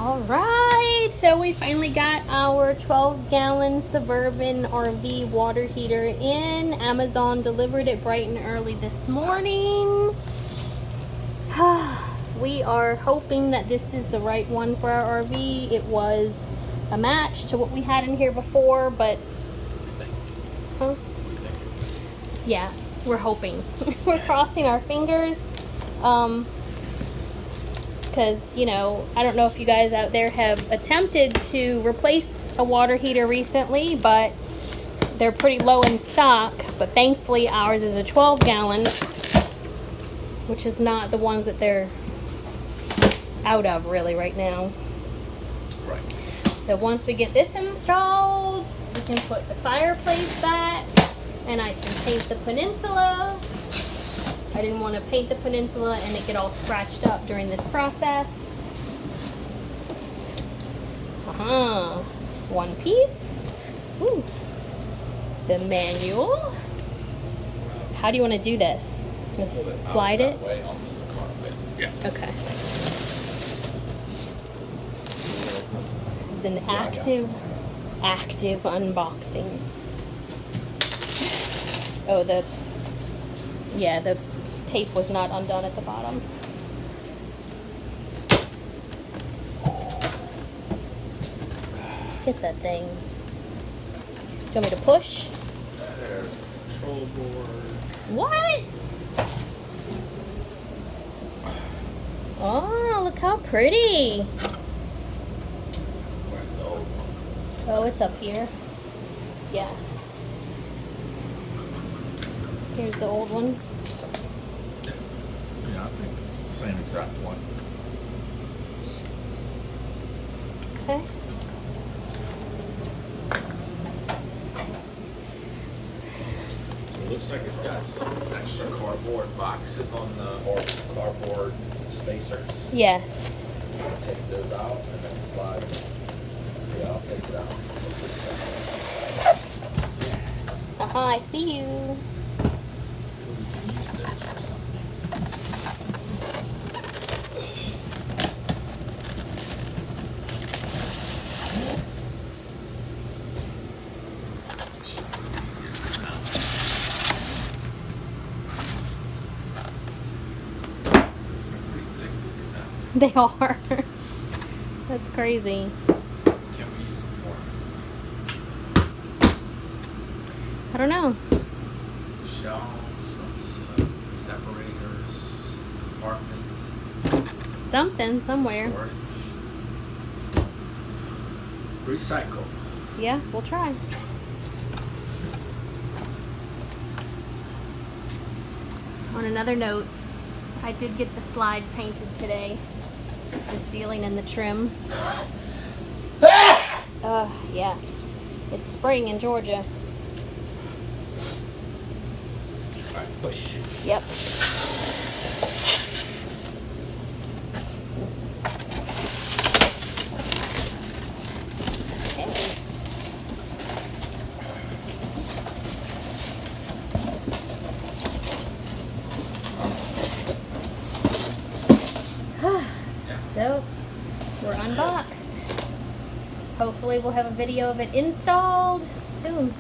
Alright, so we finally got our 12-gallon Suburban RV water heater in. Amazon delivered it bright and early this morning. We are hoping that this is the right one for our RV. It was a match to what we had in here before, but... Huh? Yeah, we're hoping. We're crossing our fingers. Because, you know, I don't know if you guys out there have attempted to replace a water heater recently, but they're pretty low in stock. But thankfully ours is a 12-gallon, which is not the ones that they're out of really right now. Right. So once we get this installed, we can put the fireplace back, and I can paint the peninsula. I didn't want to paint the peninsula and it get all scratched up during this process. One piece. Ooh. The manual. How do you want to do this? Just slide it? That way onto the carpet. Yeah. Okay. This is an active unboxing. Oh, the tape was not undone at the bottom. Get that thing. Do you want me to push? There's a control board. What? Oh, look how pretty. Where's the old one? Oh, it's up here. Yeah. Here's the old one. Yeah, I think it's the same exact one. Okay. So it looks like it's got some extra cardboard boxes on the, or cardboard spacers. Yes. Take those out and then slide. Yeah, I'll take it out. I see you. We can use those for something. They are. That's crazy. Can we use it for? I don't know. Shelves, some separators, compartments. Something, somewhere. Storage. Recycle. Yeah, we'll try. On another note, I did get the slide painted today. The ceiling and the trim. Yeah. It's spring in Georgia. Alright, push. Yep. So, we're unboxed. Hopefully we'll have a video of it installed soon.